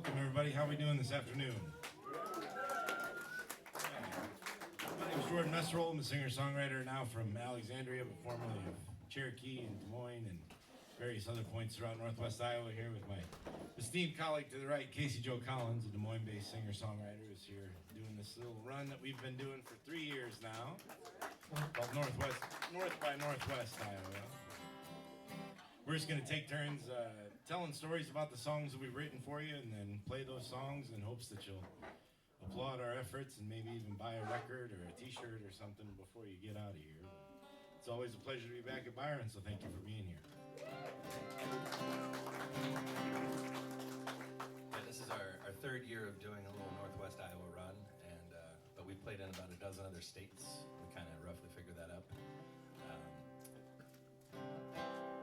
Welcome, everybody. How are we doing this afternoon? My name is Jordan Messerole. I'm a singer-songwriter now from Alexandria, but formerly of Cherokee and Des Moines and various other points throughout Northwest Iowa, here with my esteemed colleague to the right, Casey Joe Collins, a Des Moines-based singer-songwriter, who's here doing this little run that we've been doing for 3 years now, called North by Northwest Iowa. We're just going to take turns telling stories about the songs that we've written for you, and then play those songs in hopes that you'll applaud our efforts and maybe even buy a record or a t-shirt or something before you get out of here. It's always a pleasure to be back at Byron, so thank you for being here. Yeah, this is our third year of doing a little Northwest Iowa run, and but we played in about a dozen other states. We kind of roughly figured that up.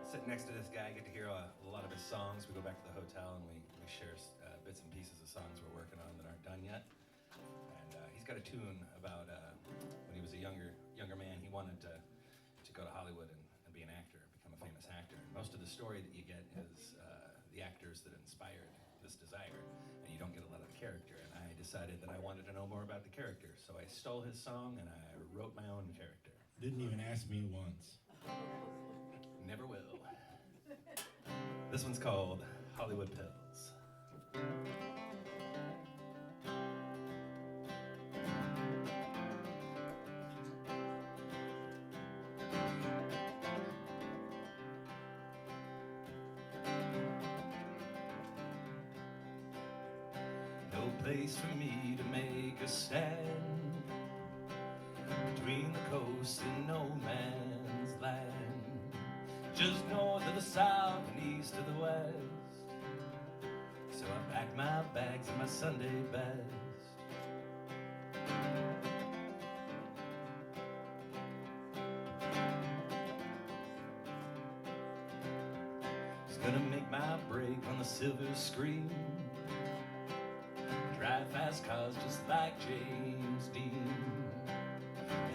Sitting next to this guy, I get to hear a lot of his songs. We go back to the hotel and we share bits and pieces of songs we're working on that aren't done yet. And he's got a tune about when he was a younger man, he wanted to go to Hollywood and be an actor, become a famous actor. And most of the story that you get is the actors that inspired this desire, and you don't get a lot of the character. And I decided that I wanted to know more about the character, so I stole his song and I wrote my own character. Didn't even ask me once. Never will. This one's called Hollywood Pills. No place for me to make a stand between the coast and no man's land. Just north of the south and east of the west. So I packed my bags and my Sunday best. Was gonna make my break on the silver screen. Drive fast cars just like James Dean.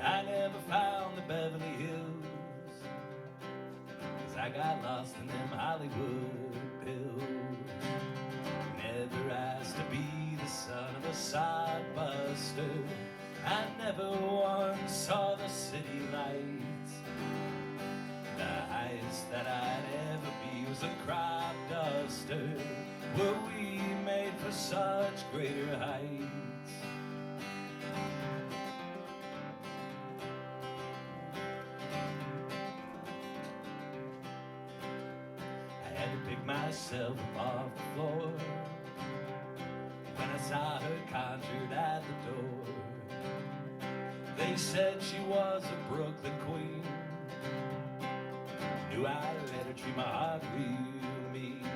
I never found the Beverly Hills, I got lost in them Hollywood pills. Never asked to be the son of a side buster. I never once saw the city lights. The highest that I'd ever be was a crop duster. Were we made for such greater heights? Myself up off the floor when I saw her conjured at the door. They said she was a Brooklyn queen. Knew I let her treat my heart real mean.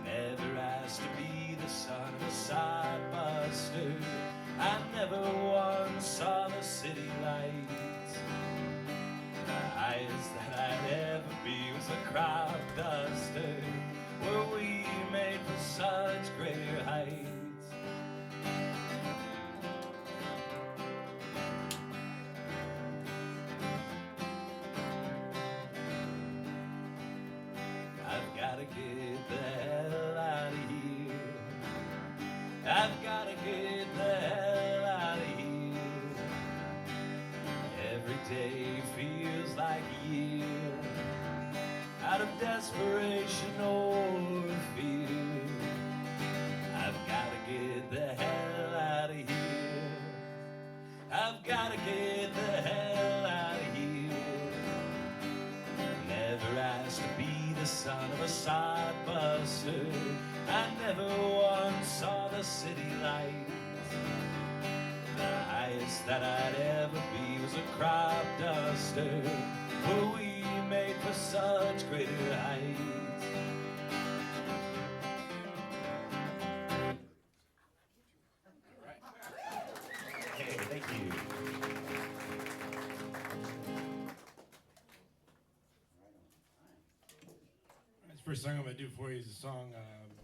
Never asked to be the son of a side buster. I never once saw the city lights. The highest that I'd ever be was a crop duster. Were we made for such greater heights? I've gotta get the hell out of here. I've gotta get the hell out of here. Every day feels like a year. Out of desperation or fear, I've gotta get the hell out of here. I've gotta get the hell out of here. Never asked to be the son of a side buster. I never once saw the city lights. The highest that I'd ever be was a crop duster. Were we made for such greater heights? All right. Hey, thank you. This first song I'm going to do for you is a song,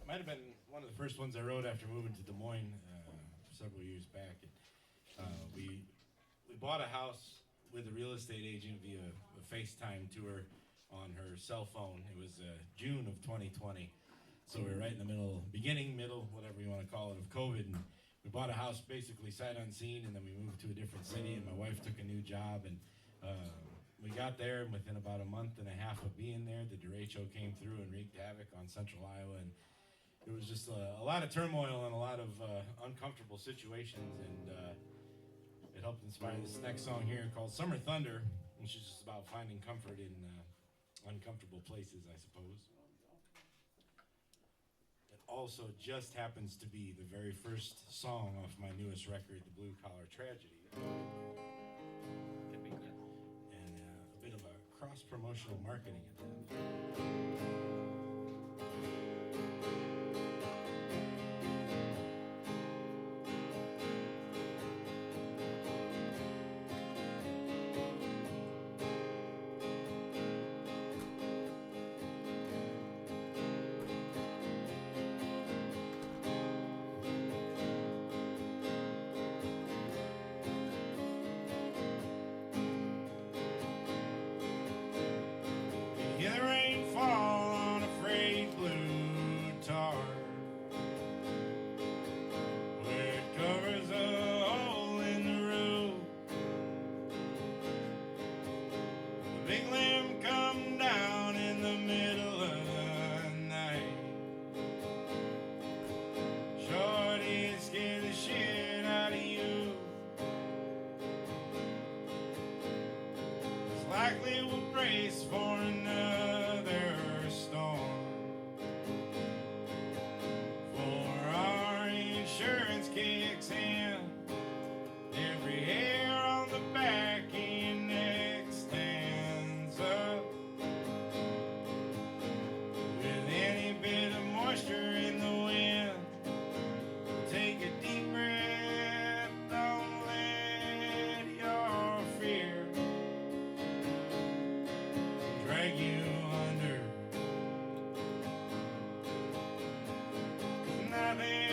might have been one of the first ones I wrote after moving to Des Moines several years back. We bought a house with a real estate agent via a FaceTime tour on her cell phone. It was June of 2020. So we were right in the middle, whatever you want to call it, of COVID, and we bought a house basically sight unseen, and then we moved to a different city, and my wife took a new job, and we got there, and within about a month and a half of being there, the derecho came through and wreaked havoc on central Iowa, and it was just a lot of turmoil and a lot of uncomfortable situations, and it helped inspire this next song here called Summer Thunder, which is just about finding comfort in uncomfortable places, I suppose. Also just happens to be the very first song off my newest record, The Blue Collar Tragedy. Could be good. And a bit of a cross-promotional marketing attempt. Hear the rain fall on a frayed blue tar, where it covers a hole in the roof. The big limb come down in the middle of the night. Shorty scared the shit out of you. It's likely we'll brace for another storm, for our insurance kicks in. Every hair on the back of your neck stands up. With any bit of moisture in the wind, take a deep breath, don't let your fear drag you under. 'Cause nothing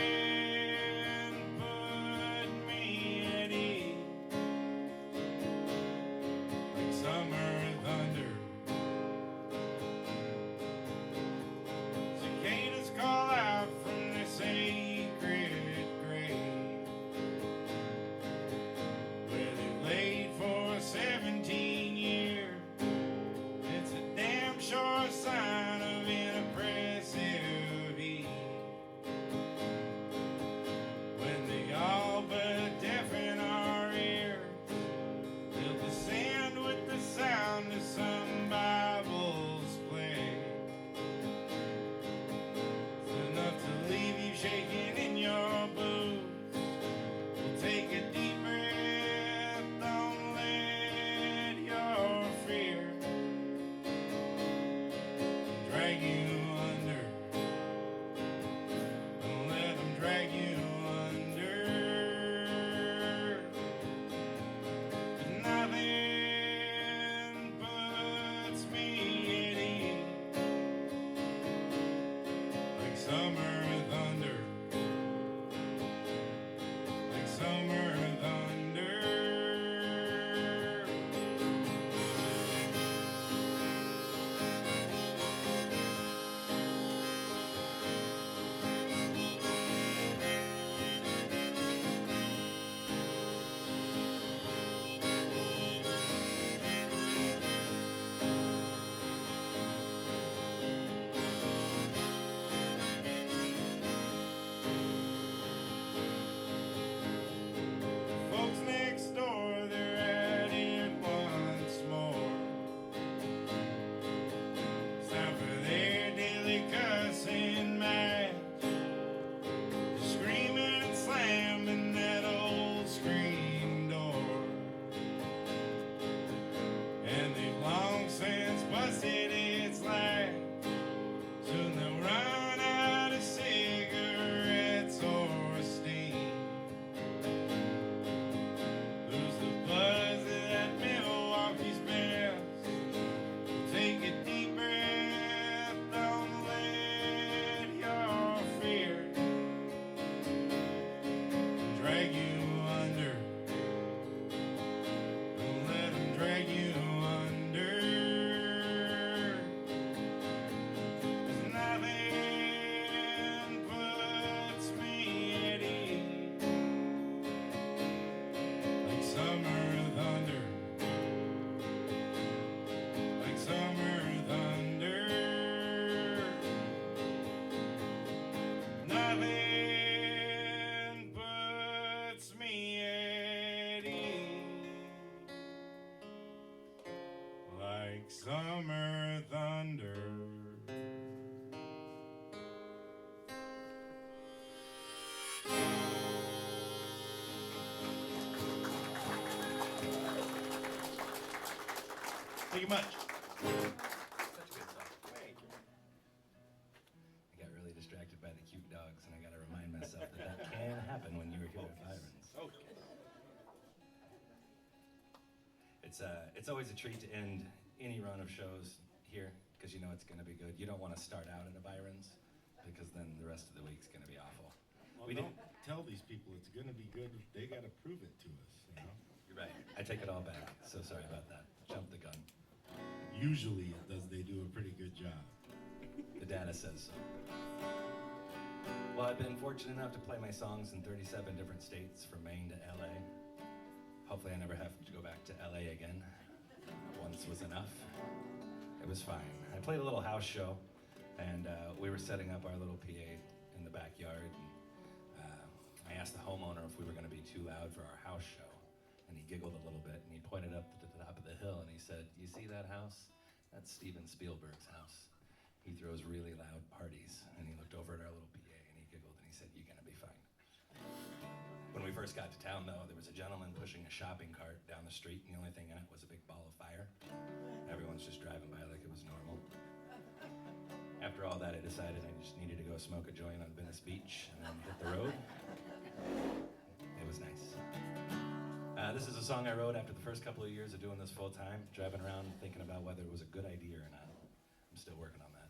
Thank you much. Such a good song. Thank you. I got really distracted by the cute dogs, and I got to remind myself that can happen when you're here at Byron's. Okay. It's always a treat to end any run of shows here, because you know it's going to be good. You don't want to start out at a Byron's, because then the rest of the week's going to be awful. Well, don't tell these people it's going to be good. They got to prove it to us, you know? You're right. I take it all back. So sorry about that. Jumped the gun. Usually they do a pretty good job. The data says so. Well, I've been fortunate enough to play my songs in 37 different states, from Maine to LA. Hopefully I never have to go back to LA again. Once was enough. It was fine. I played a little house show, and we were setting up our little PA in the backyard. And, I asked the homeowner if we were going to be too loud for our house show, and he giggled a little bit, and he pointed up to the top of the hill, and he said, "You see that house? That's Steven Spielberg's house. He throws really loud parties." And he looked over at our little PA, and he giggled, and he said, "You're going to be fine." When we first got to town, though, there was a gentleman pushing a shopping cart down the street, and the only thing in it was a big ball of fire. Everyone's just driving by like it was normal. After all that, I decided I just needed to go smoke a joint on Venice Beach and then hit the road. It was nice. This is a song I wrote after the first couple of years of doing this full time, driving around thinking about whether it was a good idea or not. I'm still working on that.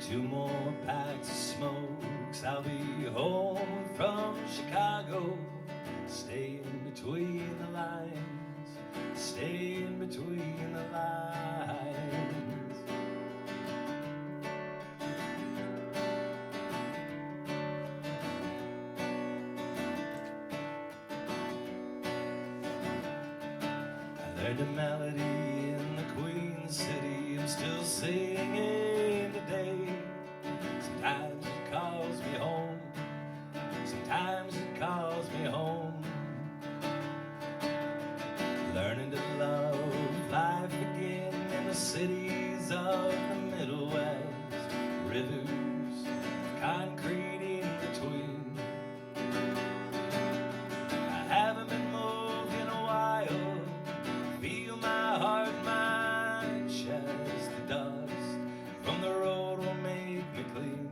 2 more packs of smokes, I'll be home from Chicago. Staying between the lines, staying between the lines. I learned a melody in the Queen City, I'm still singing today. Sometimes it calls me home, sometimes it calls me home. Learning to love life again in the cities of the Middle West. Rivers, concrete in between. I haven't been moved in a while. Feel my heart, my chest. The dust from the road will make me clean.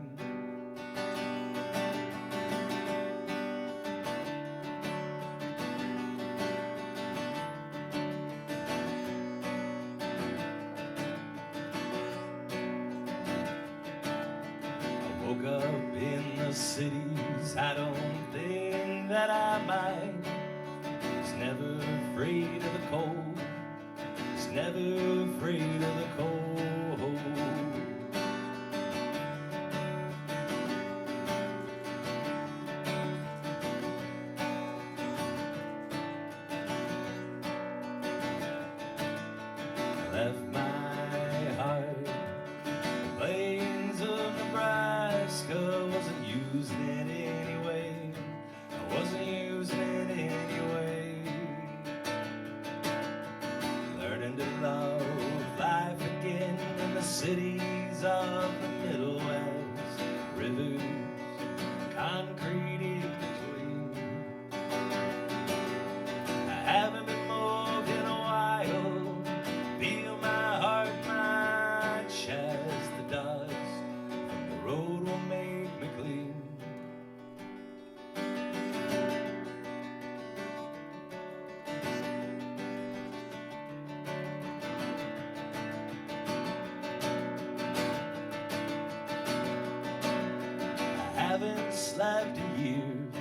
I woke up in the cities, I don't think that I mind. Was never afraid of the cold, was never afraid of the cold. I left my heart the plains of Nebraska, wasn't using it anyway. I wasn't using it anyway. Learning to love life again in the cities of the Middle West. Rivers, concrete in between. I haven't been moved in a while. Feel my heart, my chest. The dust from the road will make me clean. I haven't slept in years.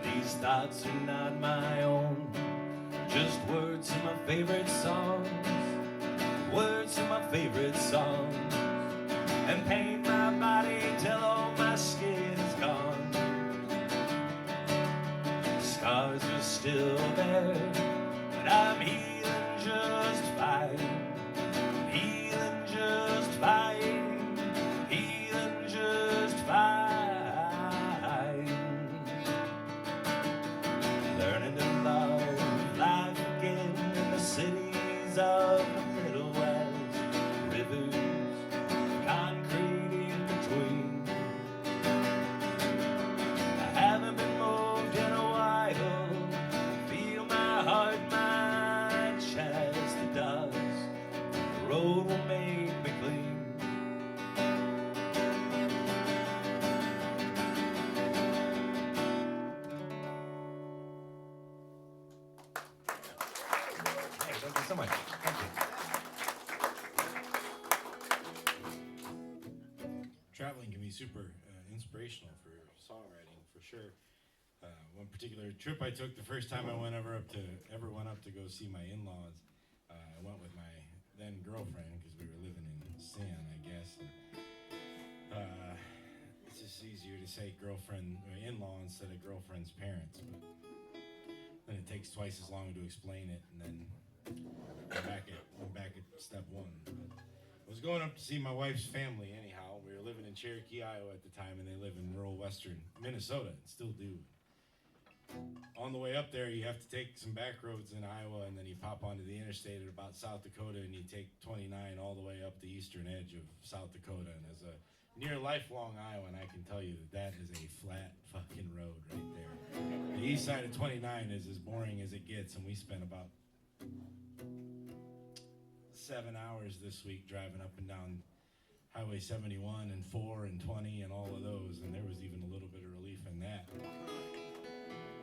These thoughts are not my own. Just words of my favorite songs. Words of my favorite songs. And paint my body till all my skin is gone. Scars are still there, but I'm healing just fine. Healing just fine. Healing just fine. Learning to love life again in the cities of the Middle West. Rivers, so much. Thank you. Traveling can be super inspirational for songwriting, for sure. One particular trip I took, the first time I ever went up to go see my in-laws, I went with my then girlfriend because we were living in sin, I guess. And, it's just easier to say girlfriend or in-law instead of girlfriend's parents, but then it takes twice as long to explain it, and then I'm back at step one. But I was going up to see my wife's family anyhow. We were living in Cherokee, Iowa at the time, and they live in rural western Minnesota and still do. On the way up there, you have to take some back roads in Iowa, and then you pop onto the interstate at about South Dakota, and you take 29 all the way up the eastern edge of South Dakota. And as a near lifelong Iowan, I can tell you that is a flat fucking road right there. The east side of 29 is as boring as it gets, and we spent about 7 hours this week driving up and down Highway 71 and 4 and 20 and all of those, and there was even a little bit of relief in that.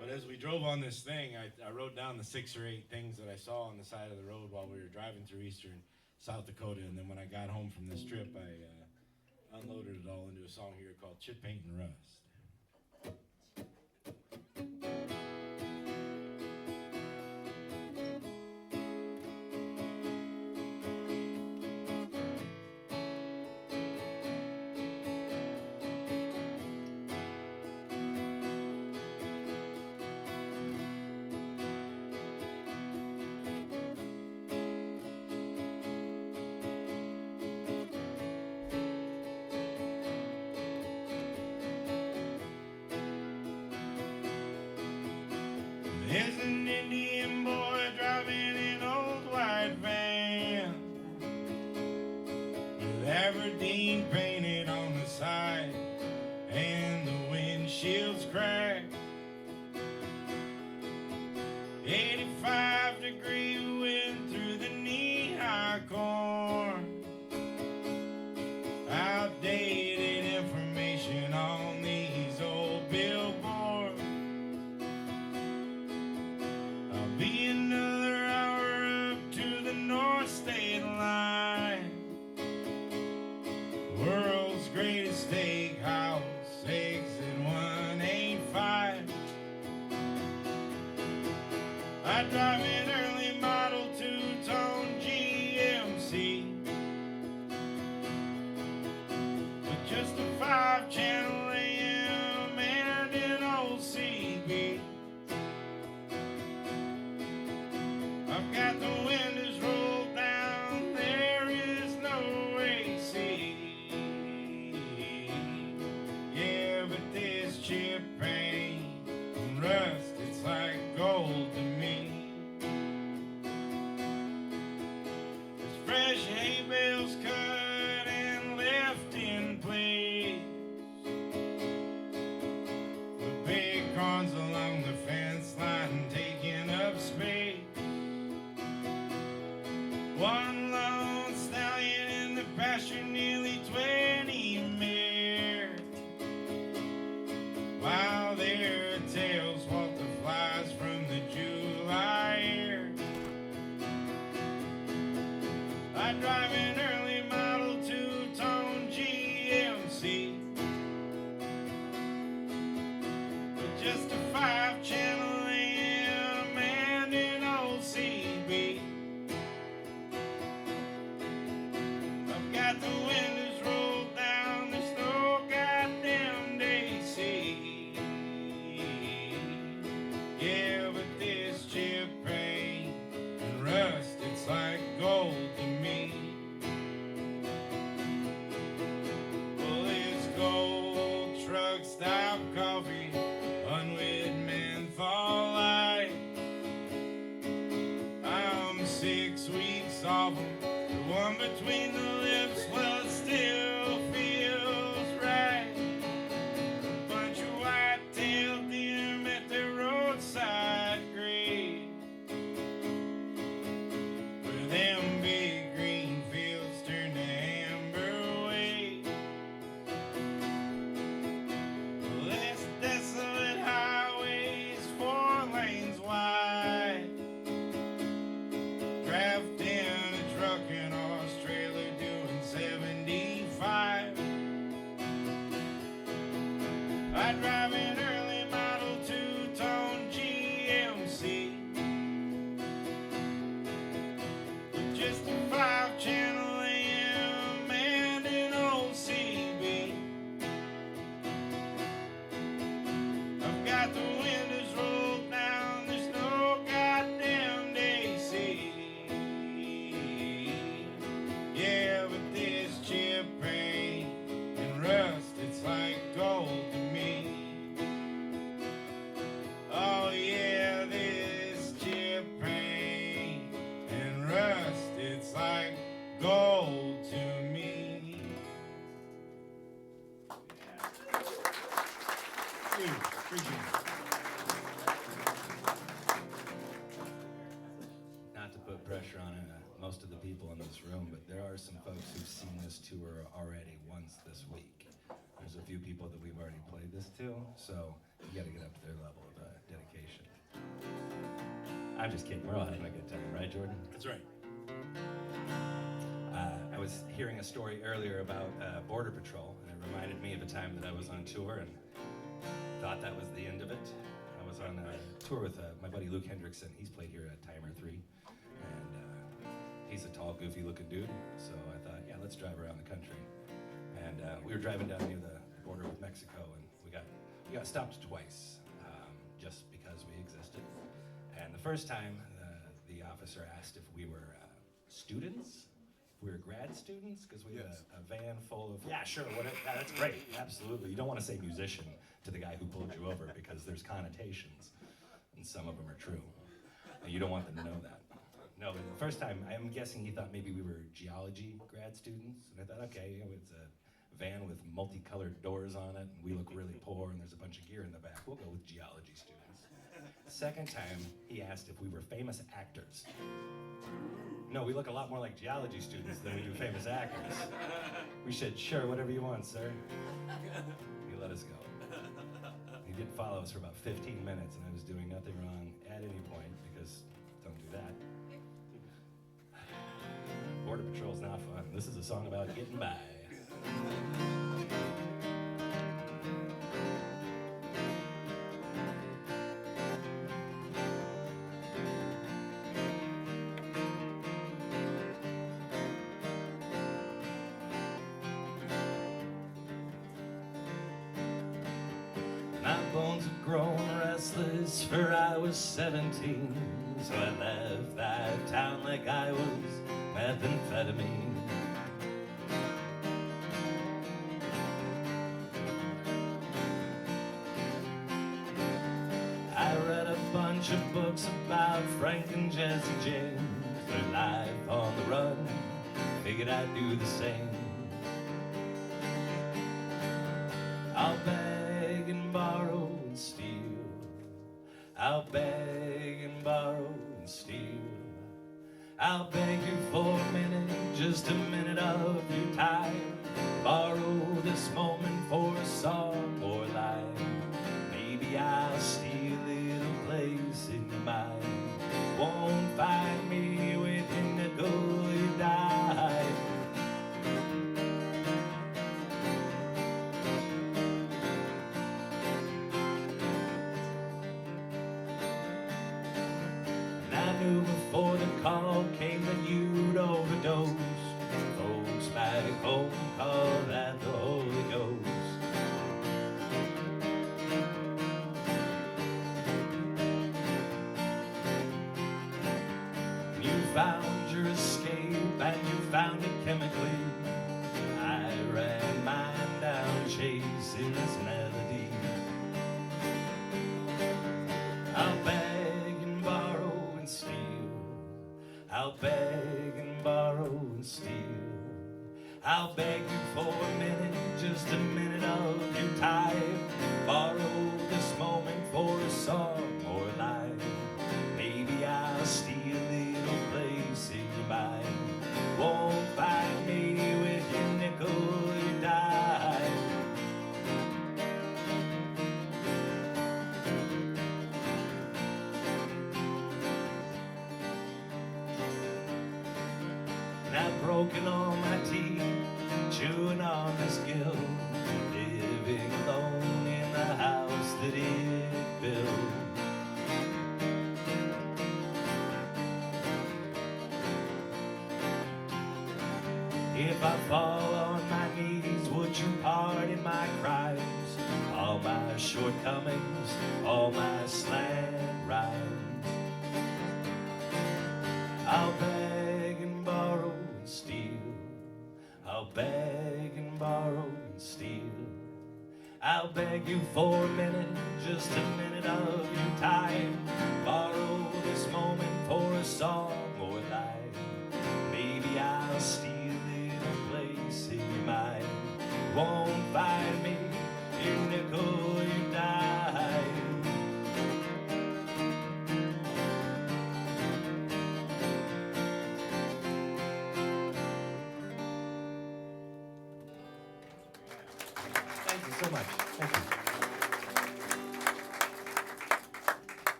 But as we drove on this thing, I wrote down the 6 or 8 things that I saw on the side of the road while we were driving through eastern South Dakota, and then when I got home from this trip, I unloaded it all into a song here called Chip Paint and Rust. There's an Indian boy driving an old white van with Aberdeen painted on the side and the windshield's cracked. 85-degree wind through the knee-high corn. Outdated information on these old billboards. I'll be another hour up to the North State line. World's greatest steakhouse, exit 185. I drive an early model 2-tone GMC with just a 5-channel AM and an old CB. I've got the windows rolled down, there is no AC. Yeah, but this chip paint and rust, it's like gold to me. There's fresh hay bales cut and left in place, with big corns along the fence line taking up space. One lone stallion in the pasture, nearly 20 mares, while their tails walk the flies from the July air. I drive an early model 2-tone GMC with just a 5-channel AM and an old CB. I've got the windows rolled down, there's no goddamn AC. Yeah, but this chip paint and rust, it's like gold to me. Well, this gold truck stop coffee, unwed menthol light. I'm 6 weeks off 'em. The one between the lips, well, it still feels right. A bunch of white-tailed deer met their roadside grave, where them big green fields turn to amber waves. Well, this desolate highway's 4 lanes wide. Gravel this room, but there are some folks who've seen this tour already once this week. There's a few people that we've already played this to, so you got to get up to their level of dedication. I'm just kidding. We're all having a good time, right, Jordan? That's right. I was hearing a story earlier about Border Patrol, and it reminded me of a time that I was on tour and thought that was the end of it. I was on a tour with my buddy Luke Hendrickson. He's played here at Timer 3, and he's a tall, goofy-looking dude. So I thought, yeah, let's drive around the country. And we were driving down near the border with Mexico, and we got stopped twice, just because we existed. And the first time, the officer asked if we were students. We were grad students, because we had a van full of, yeah, sure, that's great, absolutely. You don't want to say musician to the guy who pulled you over, because there's connotations, and some of them are true. And you don't want them to know that. No, the first time, I'm guessing he thought maybe we were geology grad students, and I thought, okay, it's a van with multicolored doors on it, and we look really poor, and there's a bunch of gear in the back. We'll go with geology students. Second time, he asked if we were famous actors. No, we look a lot more like geology students than we do famous actors. We said, sure, whatever you want, sir. He let us go. He did follow us for about 15 minutes, and I was doing nothing wrong at any point, because don't do that. Border Patrol's not fun. This is a song about getting by. My bones have grown restless, for I was 17, so I left that town like I was methamphetamine. I read a bunch of books about Frank and Jesse James, their life on the run, figured I'd do the same. I'll beg and borrow and steal. I'll beg and borrow and steal. I'll beg you for a minute, just a minute of your time. Borrow this moment for a song or line. Maybe I'll steal a little place in your mind. Won't find me with your nickel or your dime. Knew before the call came that you'd overdose. Folks back home call that the Holy Ghost. You found your escape and you found it chemically. I ran mine down chasing this melody. I'll beg and borrow and steal. I'll beg and borrow and steal. I'll beg you for a minute, just a minute of your time. Borrow this moment for a song or a line. Maybe I'll steal a little place in your mind. Won't find me with your nickel or your dime. And I've broken all my teeth, chewing on this guilt, living alone in the house that it built. If I fall on my knees, would you pardon my crimes? All my shortcomings, all my slant rhymes. I'll beg and borrow and steal. I'll beg and borrow and steal. I'll beg you for a minute, just a minute of your time. Borrow this moment for a song or a line. Maybe I'll steal in your mind. Won't find me your nickel or your dime.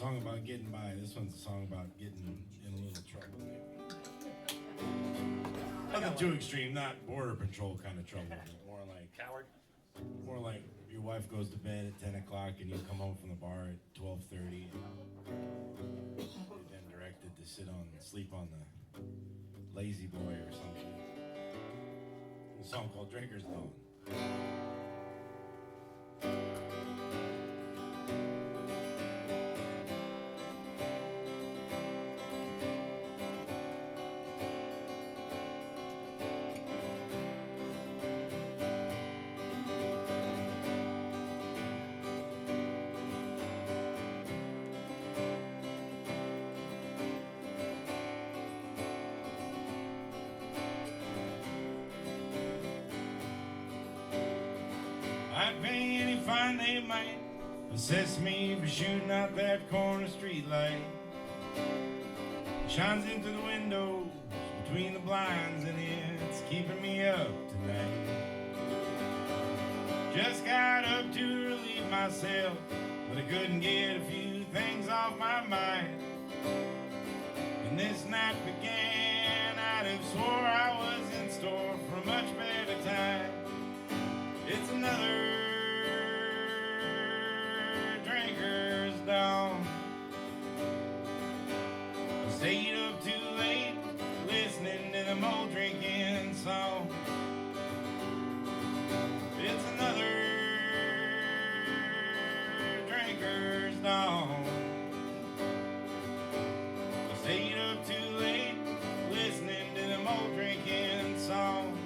song about getting by. This one's a song about getting in a little trouble. Nothing too extreme, not border patrol kind of trouble. More like Coward. More like your wife goes to bed at 10 o'clock and you come home from the bar at 12:30. You're then directed to sleep on the lazy boy or something. A song called Drinker's Dawn. I'd pay any fine they might assess me for shooting out that corner street light. It shines into the windows between the blinds and it's keeping me up tonight. Just got up to relieve myself, but I couldn't get a few things off my mind. When this night began, I'd have swore I was in store for a much better time. It's another drinker's dawn. I stayed up too late, listening to them old drinking songs. It's another drinker's dawn. I stayed up too late, listening to them old drinking songs.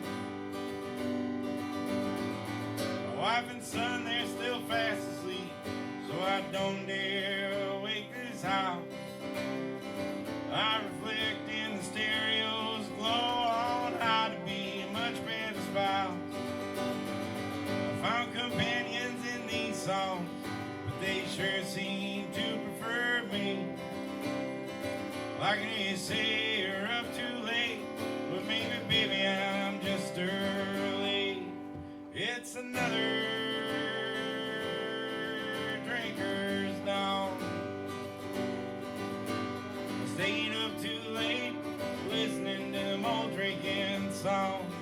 Wife and son, they're still fast asleep, so I don't dare wake this house. I reflect in the stereo's glow on how to be a much better spouse. I found companions in these songs, but they sure seem to prefer me. Like they say, you're up too late, but maybe, baby, I'm just early. It's another drinker's dawn. I stayed up too late, listening to them old drinking songs.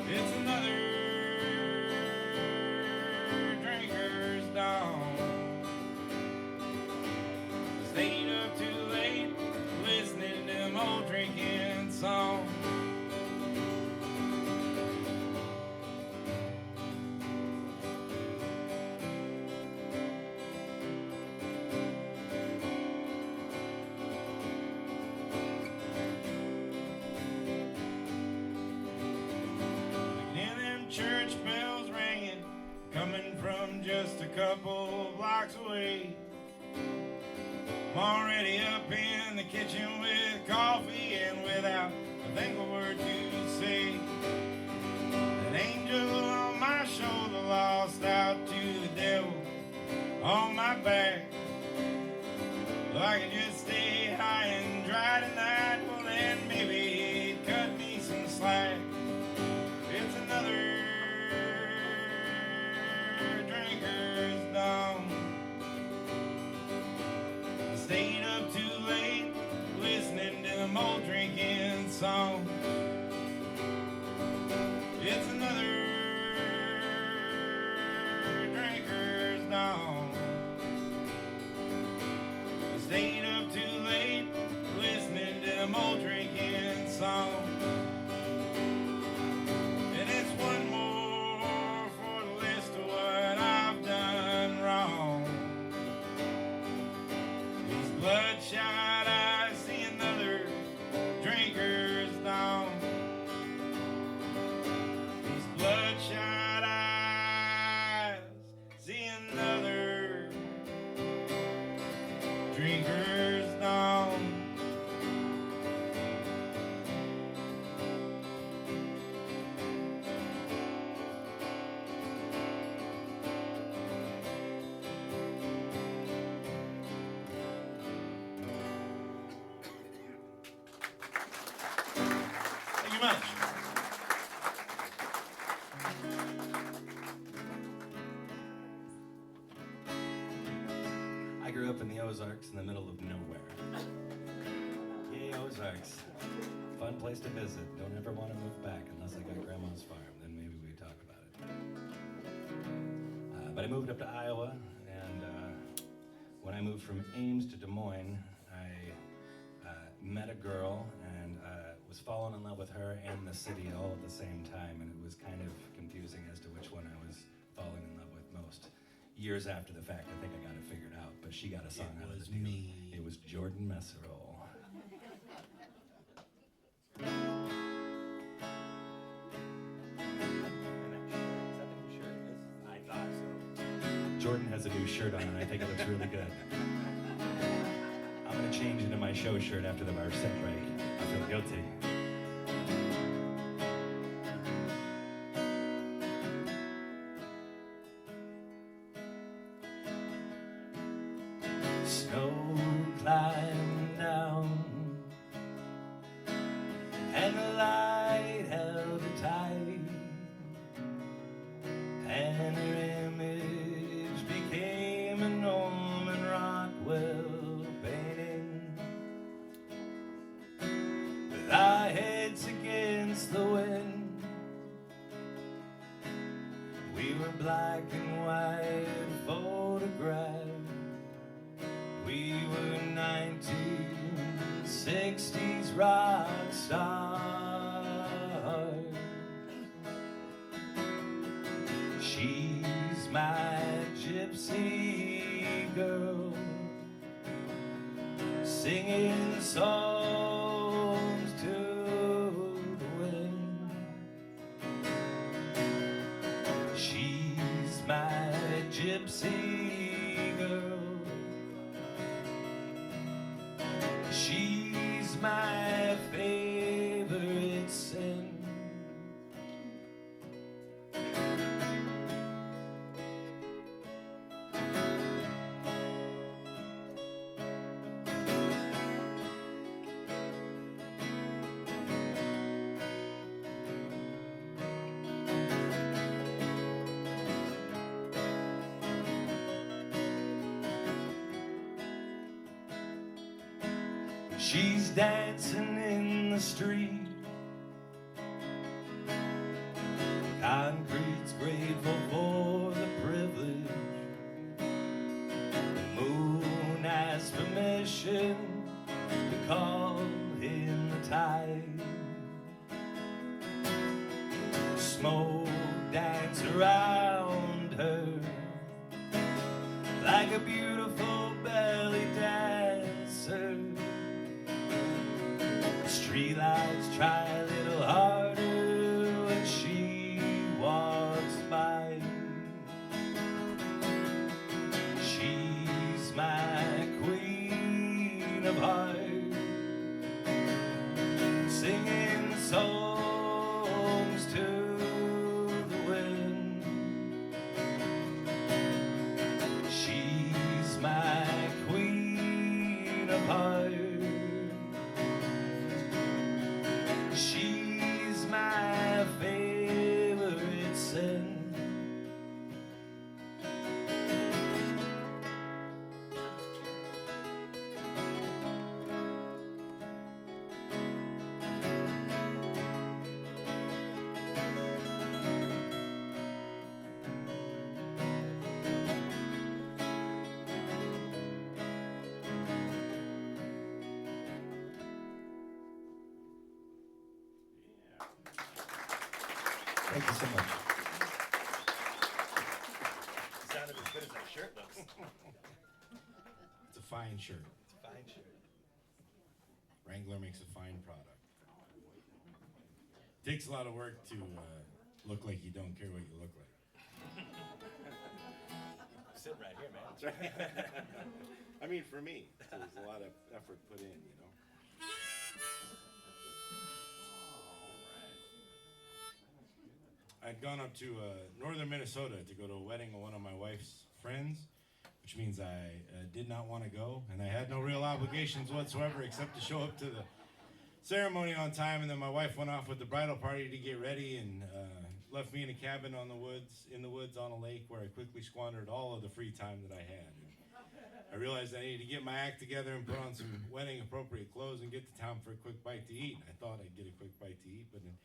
It's another drinker's dawn. I stayed up too late, listening to them old drinking songs. Church bells ringing, coming from just a couple blocks away. I'm already up in the kitchen with coffee and without a thankful word to say. An angel on my shoulder lost out to the devil on my back. Well, I could just stay high and dry tonight, well then maybe it'd cut me some slack. It's another drinker's dawn. I stayed up too late, listening to them old drinking songs. It's another drinker's dawn. I stayed up too late, listening to them old drinking songs. One more for the list of what I've done wrong. These bloodshot eyes see another drinker's dawn. These bloodshot eyes see another drinker's dawn. Much. grew up in the Ozarks in the middle of nowhere. Yay, Ozarks. Fun place to visit. Don't ever want to move back unless I got grandma's farm. Then maybe we talk about it. But I moved up to Iowa, and when I moved from Ames to Des Moines, I met a girl and was falling in love with her and the city all at the same time, and it was kind of confusing as to which one I was falling in love with most. Years after the fact, I think I got it figured out, but she got a song out of the deal. Me. It was Jordan Messerole. Jordan has a new shirt on, and I think it looks really good. I'm gonna change into my show shirt after our set break. I feel guilty. Snow climbed down, and the light held her tight, and her image became a Norman Rockwell painting, with our heads against the wind. We were black and white photographs. We were 1960s rock stars. She's my gypsy girl, singing songs to the wind. She's my gypsy girl. She's my favorite sin. She's dancing in the street. Concrete's grateful for the privilege. The moon has permission to call in the tide. Smoke dance around her like a beautiful belly dancer. Streetlights try a little harder when she walks by. She's my queen of hearts, singing songs to the wind. She's my queen of hearts. She's my favorite sin. Thank you so much. Sounded as good as that shirt looks. It's a fine shirt. It's a fine shirt. Wrangler makes a fine product. Takes a lot of work to look like you don't care what you look like. I'm sitting right here, man. That's right. I mean, for me, so there's a lot of effort put in, you know. I'd gone up to northern Minnesota to go to a wedding of one of my wife's friends, which means I did not want to go, and I had no real obligations whatsoever except to show up to the ceremony on time. And then my wife went off with the bridal party to get ready and left me in a cabin in the woods on a lake where I quickly squandered all of the free time that I had. I realized I needed to get my act together and put on some wedding appropriate clothes and get to town for a quick bite to eat. I thought I'd get a quick bite to eat, but in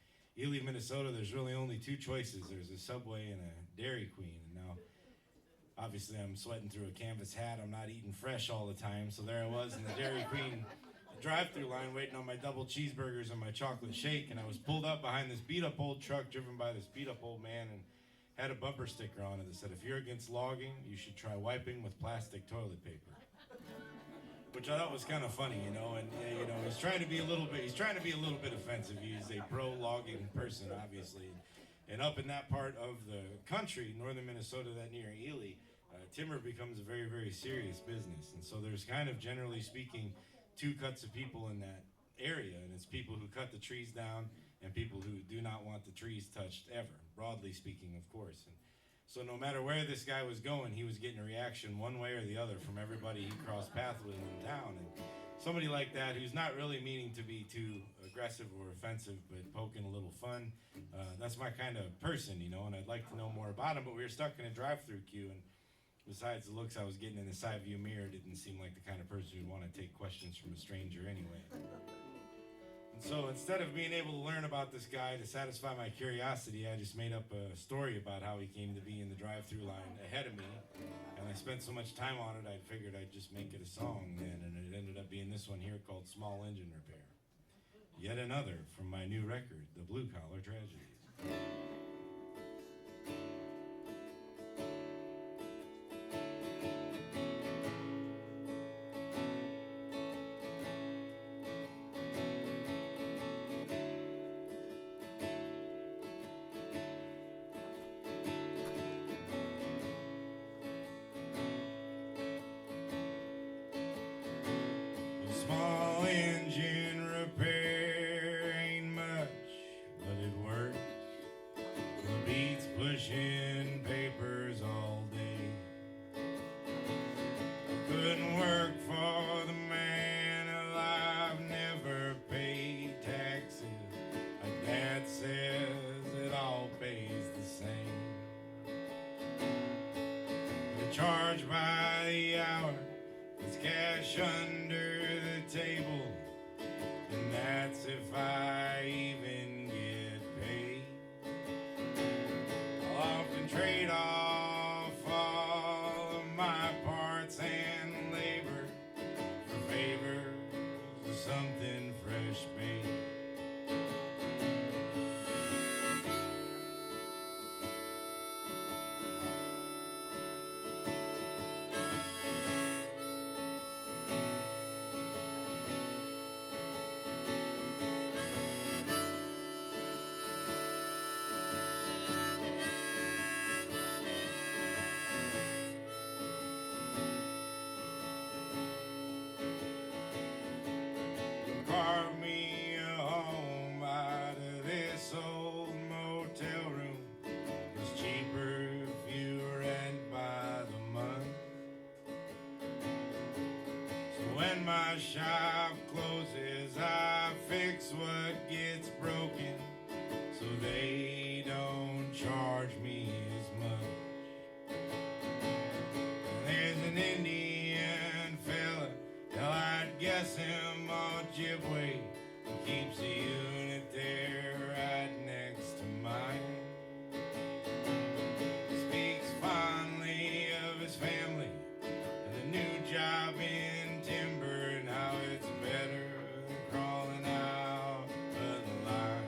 Ely, Minnesota, there's really only two choices. There's a Subway and a Dairy Queen. And now, obviously, I'm sweating through a canvas hat. I'm not eating fresh all the time. So there I was in the Dairy Queen drive-through line waiting on my double cheeseburgers and my chocolate shake. And I was pulled up behind this beat-up old truck driven by this beat-up old man and had a bumper sticker on it that said, "If you're against logging, you should try wiping with plastic toilet paper." Which I thought was kind of funny, you know, and you know, he's trying to be a little bit offensive. He's a pro-logging person, obviously, and up in that part of the country, northern Minnesota, that near Ely, timber becomes a very, very serious business, and so there's kind of, generally speaking, two cuts of people in that area, and it's people who cut the trees down and people who do not want the trees touched ever, broadly speaking, of course. And so no matter where this guy was going, he was getting a reaction one way or the other from everybody he crossed paths with in town. And somebody like that who's not really meaning to be too aggressive or offensive, but poking a little fun, that's my kind of person, you know, and I'd like to know more about him. But we were stuck in a drive-through queue, and besides the looks I was getting in the side view mirror, didn't seem like the kind of person who'd want to take questions from a stranger anyway. And so instead of being able to learn about this guy to satisfy my curiosity, I just made up a story about how he came to be in the drive-through line ahead of me. And I spent so much time on it, I figured I'd just make it a song then, and it ended up being this one here called Small Engine Repair. Yet another from my new record, The Blue Collar Tragedies. Small engine repair ain't much, but it works. The beats pushing papers all day. I couldn't work for the man alive, never paid taxes. My dad says it all pays the same. They charge by the hour. It's cash under the table, and that's if I even get paid. I'll often trade off all of my parts and labor for favors of something fresh made. Carve me a home out of this old motel room. It's cheaper if you rent by the month. So when my shop closes, I fix what gets broken, so they don't charge me as much. There's an Indian fella, hell, I'd guess him Ojibwe, who keeps a unit there right next to mine. He speaks fondly of his family and the new job in timber and how it's better than crawling out of the line.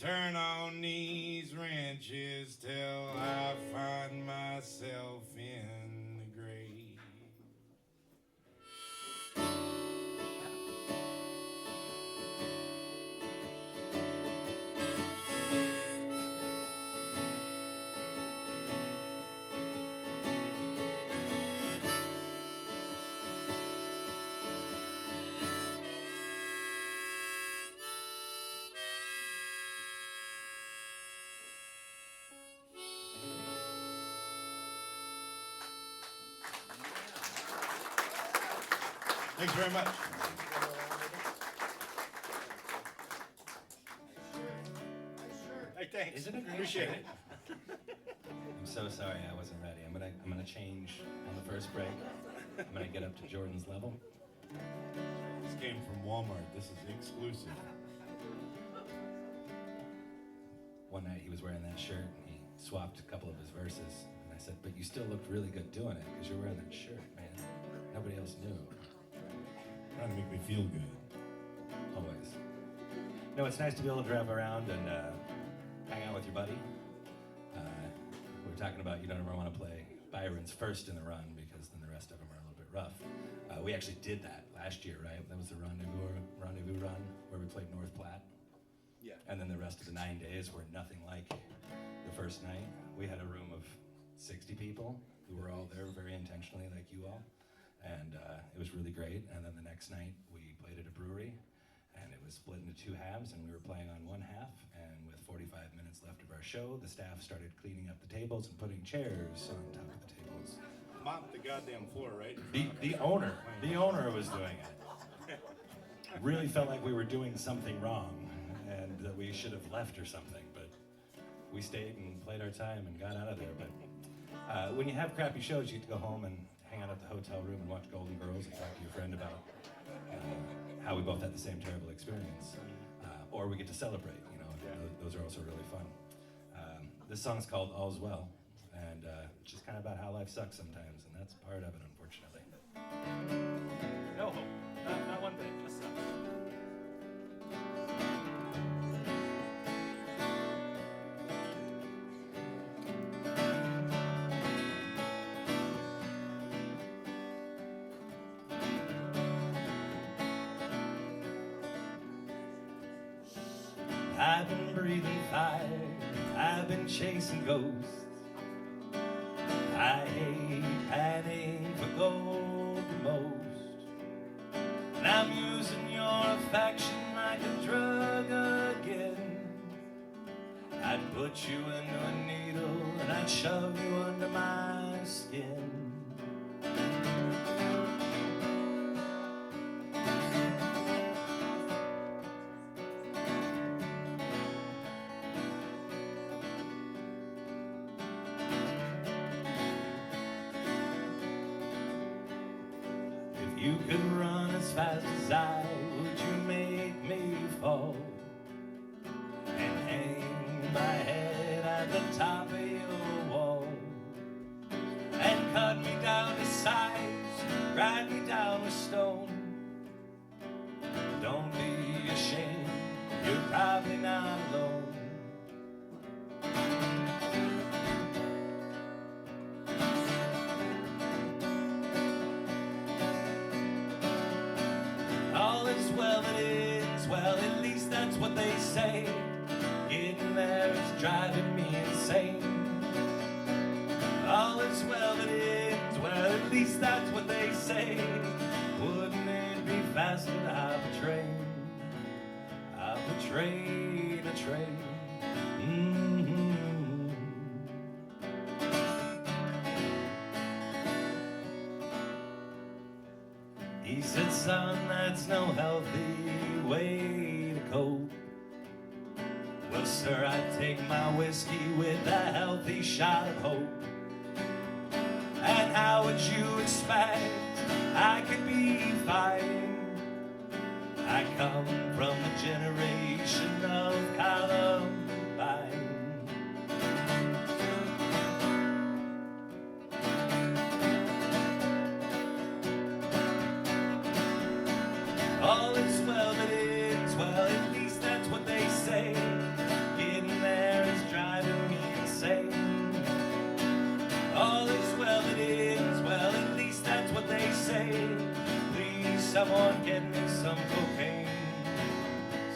turn on these wrenches till I find myself in the grave. Thanks very much. Hey, thanks. Isn't it great? Appreciate it. I'm so sorry I wasn't ready. I'm gonna change on the first break. I'm gonna get up to Jordan's level. This came from Walmart. This is exclusive. One night he was wearing that shirt and he swapped a couple of his verses. And I said, but you still looked really good doing it because you're wearing that shirt, man. Nobody else knew. Trying to make me feel good. Always. No, it's nice to be able to drive around and hang out with your buddy. We were talking about you don't ever want to play Byron's first in the run because then the rest of them are a little bit rough. We actually did that last year, right? That was the rendezvous run where we played North Platte. Yeah. And then the rest of the 9 days were nothing like the first night. We had a room of 60 people who were all there very intentionally, like you all. And it was really great. And then the next night we played at a brewery and it was split into two halves and we were playing on one half. And with 45 minutes left of our show, the staff started cleaning up the tables and putting chairs on top of the tables. Mop the goddamn floor, right? The owner was doing it. Really felt like we were doing something wrong and that we should have left or something, but we stayed and played our time and got out of there. But when you have crappy shows, you get to go home and hang out at the hotel room and watch Golden Girls and talk to your friend about how we both had the same terrible experience. Or we get to celebrate, you know, those are also really fun. This song's called All's Well, and it's just kind of about how life sucks sometimes, and that's part of it, unfortunately. No hope, not one bit, just sucks. I've been breathing fire, I've been chasing ghosts. I hate panning for gold the most. And I'm using your affection like a drug again. I'd put you into a needle and I'd shove you under my skin. You could run as fast as I, would you make me fall? And hang my head at the top of your wall? And cut me down to size, grind me down with stone? Don't be ashamed, you're probably not alone. All is well that ends well, at least that's what they say. Getting there is driving me insane. All is well that ends well, at least that's what they say. Wouldn't it be faster to hop a train? Hop a train, a train. He said, son, that's no healthy way to cope. Well, sir, I take my whiskey with a healthy shot of hope. And how would you expect I could be fine? I come from a generation of Columbine. All is well that ends well, at least that's what they say. someone get me some cocaine,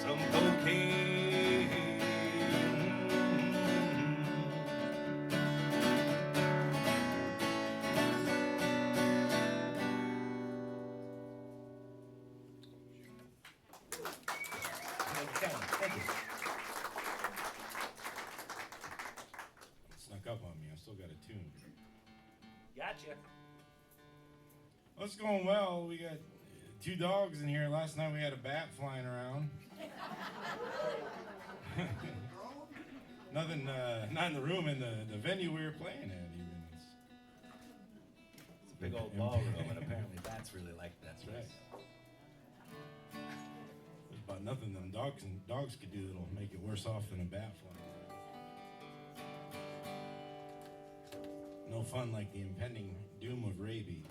some cocaine. Thank you. It snuck up on me. I still got a tune. Gotcha. Well, it's going well. We got 2 dogs in here. Last night we had a bat flying around. Nothing, not in the room, in the venue we were playing at even. It's a big old ballroom, and apparently bats really like that. That's right. There's about nothing them dogs could do that'll make it worse off than a bat flying around. No fun like the impending doom of rabies.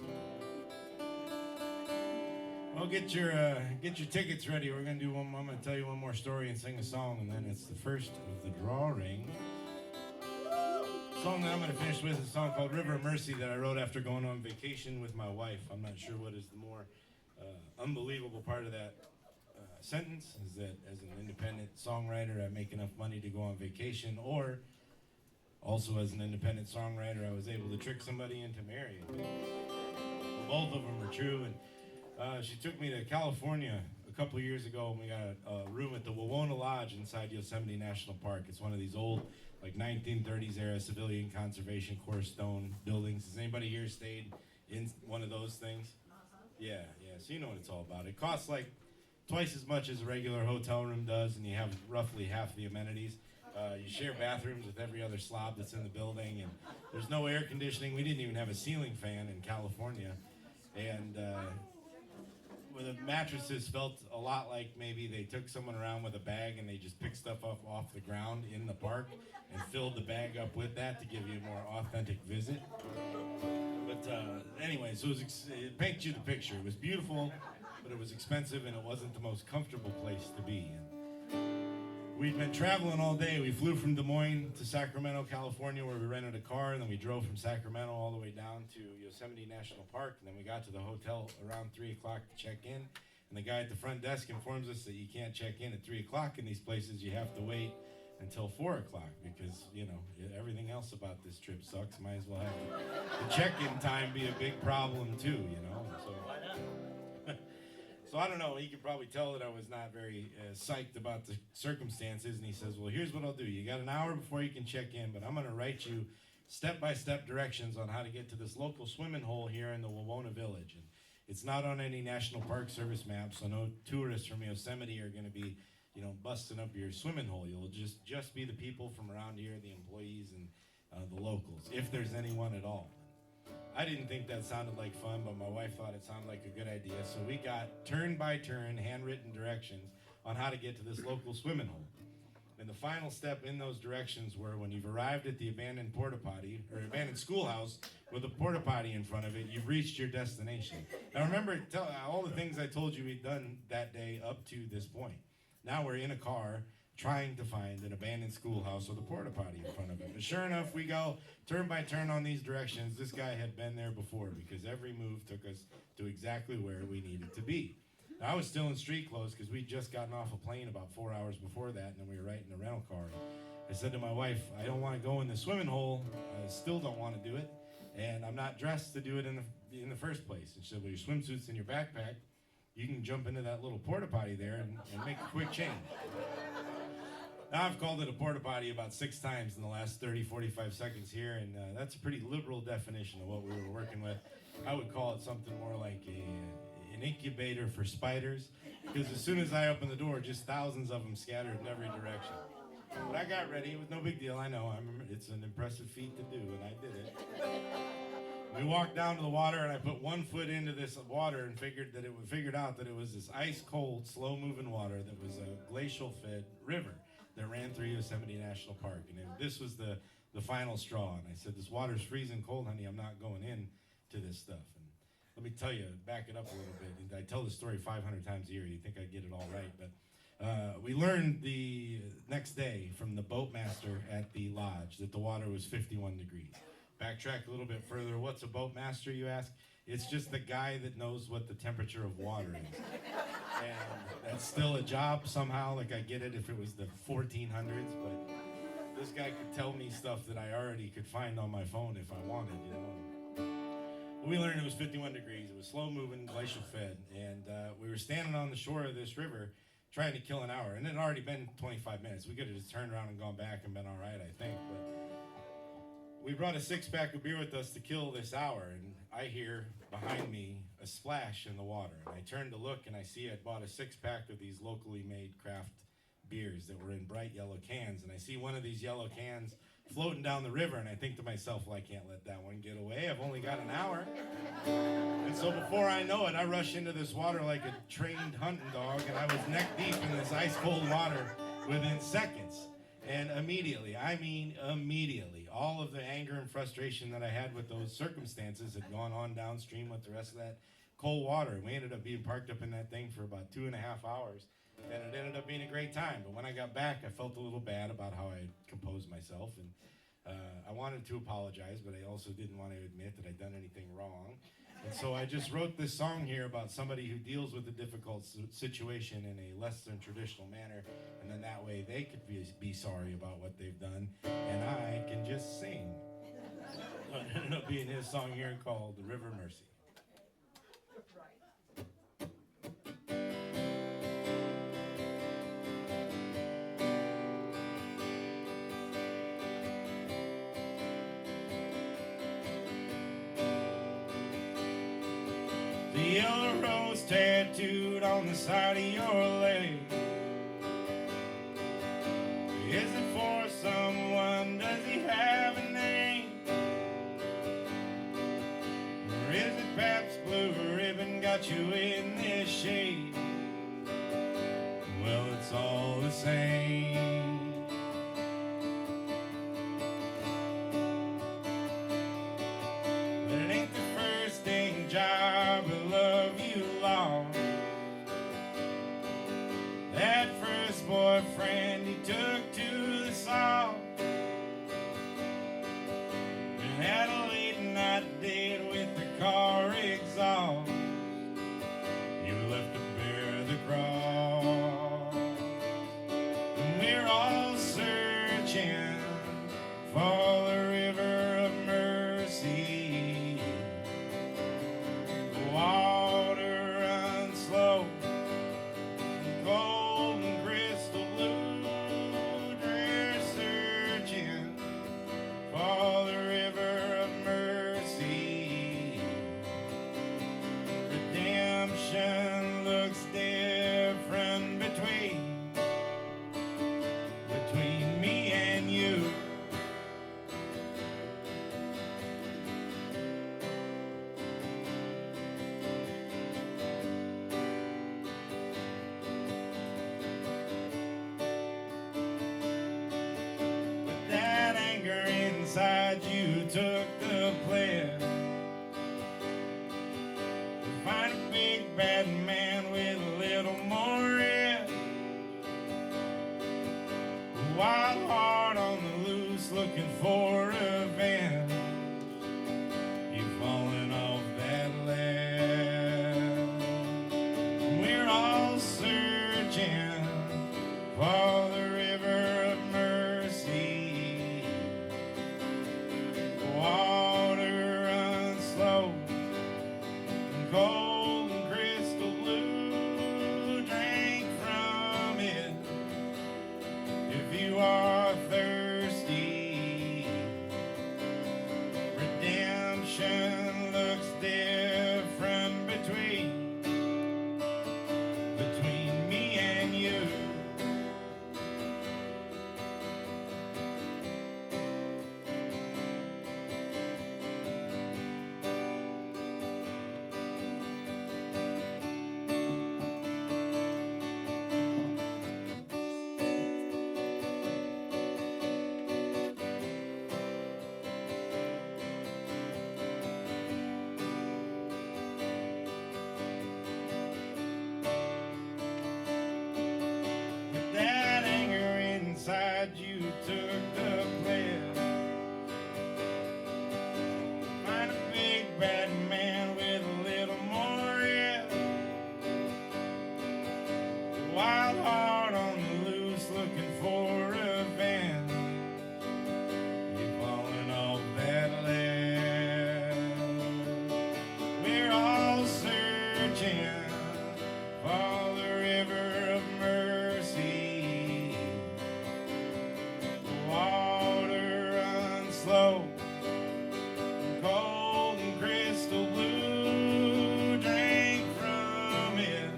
Well, get your tickets ready. We're gonna do one. I'm gonna tell you one more story and sing a song, and then it's the first of the drawing. The song that I'm gonna finish with is a song called "River of Mercy" that I wrote after going on vacation with my wife. I'm not sure what is the more unbelievable part of that sentence is that as an independent songwriter, I make enough money to go on vacation, or also as an independent songwriter, I was able to trick somebody into marrying me. Both of them are true, and she took me to California a couple years ago, and we got a room at the Wawona Lodge inside Yosemite National Park. It's one of these old, like 1930s era civilian conservation Corps stone buildings. Has anybody here stayed in one of those things? Yeah, so you know what it's all about. It costs like twice as much as a regular hotel room does, and you have roughly half the amenities. You share bathrooms with every other slob that's in the building, and there's no air conditioning. We didn't even have a ceiling fan in California, and where the mattresses felt a lot like maybe they took someone around with a bag and they just picked stuff up off the ground in the park and filled the bag up with that to give you a more authentic visit. But anyway, so it paints you the picture. It was beautiful, but it was expensive, and it wasn't the most comfortable place to be. We'd been traveling all day. We flew from Des Moines to Sacramento, California, where we rented a car, and then we drove from Sacramento all the way down to Yosemite National Park, and then we got to the hotel around 3 o'clock to check in, and the guy at the front desk informs us that you can't check in at 3 o'clock in these places. You have to wait until 4 o'clock because, you know, everything else about this trip sucks. Might as well have the check-in time be a big problem too, you know. So, Why not? So I don't know, he could probably tell that I was not very psyched about the circumstances, and he says, well, here's what I'll do. You got an hour before you can check in, but I'm going to write you step-by-step directions on how to get to this local swimming hole here in the Wawona Village. And it's not on any National Park Service map, so no tourists from Yosemite are going to be, you know, busting up your swimming hole. You'll just be the people from around here, the employees and the locals, if there's anyone at all. I didn't think that sounded like fun, but my wife thought it sounded like a good idea. So we got turn-by-turn, handwritten directions on how to get to this local swimming hole. And the final step in those directions were when you've arrived at the abandoned porta potty, or abandoned schoolhouse with a porta potty in front of it, you've reached your destination. Now remember all the things I told you we'd done that day up to this point. Now we're in a car trying to find an abandoned schoolhouse with a porta potty in front of it. But sure enough, we go turn by turn on these directions. This guy had been there before because every move took us to exactly where we needed to be. Now, I was still in street clothes because we'd just gotten off a plane about 4 hours before that, and then we were right in the rental car. I said to my wife, I don't want to go in the swimming hole. I still don't want to do it, and I'm not dressed to do it in the first place. And she said, well, your swimsuit's in your backpack. You can jump into that little porta potty there and make a quick change. Now, I've called it a porta potty about 6 times in the last 30, 45 seconds here, and that's a pretty liberal definition of what we were working with. I would call it something more like an incubator for spiders, because as soon as I opened the door, just thousands of them scattered in every direction. But I got ready. It was no big deal. I know. It's an impressive feat to do, and I did it. We walked down to the water, and I put one foot into this water and figured out that it was this ice-cold, slow-moving water that was a glacial-fed river that ran through Yosemite National Park. And this was the final straw. And I said, this water's freezing cold, honey. I'm not going in to this stuff. And let me tell you, back it up a little bit. And I tell this story 500 times a year. You'd think I'd get it all right. But we learned the next day from the boatmaster at the lodge that the water was 51 degrees. Backtrack a little bit further. What's a boatmaster, you ask? It's just the guy that knows what the temperature of water is. And that's still a job somehow. Like, I get it if it was the 1400s, but this guy could tell me stuff that I already could find on my phone if I wanted, you know. We learned it was 51 degrees. It was slow moving, glacial fed, and we were standing on the shore of this river trying to kill an hour, and it had already been 25 minutes. We could have just turned around and gone back and been all right, I think, but we brought a six-pack of beer with us to kill this hour, and I hear behind me a splash in the water, and I turn to look, and I see I'd bought a six-pack of these locally made craft beers that were in bright yellow cans, and I see one of these yellow cans floating down the river, and I think to myself, well, I can't let that one get away. I've only got an hour. And so before I know it, I rush into this water like a trained hunting dog, and I was neck deep in this ice-cold water within seconds. And immediately, all of the anger and frustration that I had with those circumstances had gone on downstream with the rest of that cold water. And we ended up being parked up in that thing for about 2.5 hours. And it ended up being a great time. But when I got back, I felt a little bad about how I composed myself. And I wanted to apologize, but I also didn't want to admit that I'd done anything wrong. And so I just wrote this song here about somebody who deals with a difficult situation in a less than traditional manner. And then that way they could be sorry about what they've done. And I can just sing. So it ended up being his song here called The River Mercy. The yellow rose tattooed on the side of your leg. Is it for someone? Does he have a name? Or is it perhaps blue ribbon got you in this shade? Well, it's all the same. But it ain't the first dang job of love you lost. That first boyfriend you took to the salt, and had a late night date with the car exhaust. You left to bear the cross, and we're all searching for the river of mercy. The water runs slow, cold and crystal blue. We're searching for the river of mercy. Redemption looks different between me and you. But that anger inside you took the pledge to find a big bad man with a little more red. A wild heart on the loose looking for revenge. You've fallen off that ledge. We're all searching for the river of mercy. The water runs slow and cold and crystal blue. Drink from it if you are thirsty. wild heart on the loose looking for a band. You're falling off that ledge. We're all searching for the river of mercy. The water runs slow, cold and crystal blue. Drink from it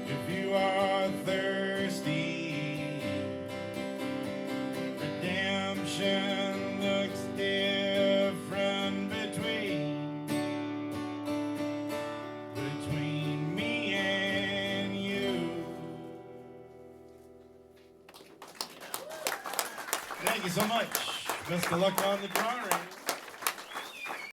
if you are thirsty. Redemption looks different between me and you. Thank you so much. Best of luck on the drawing.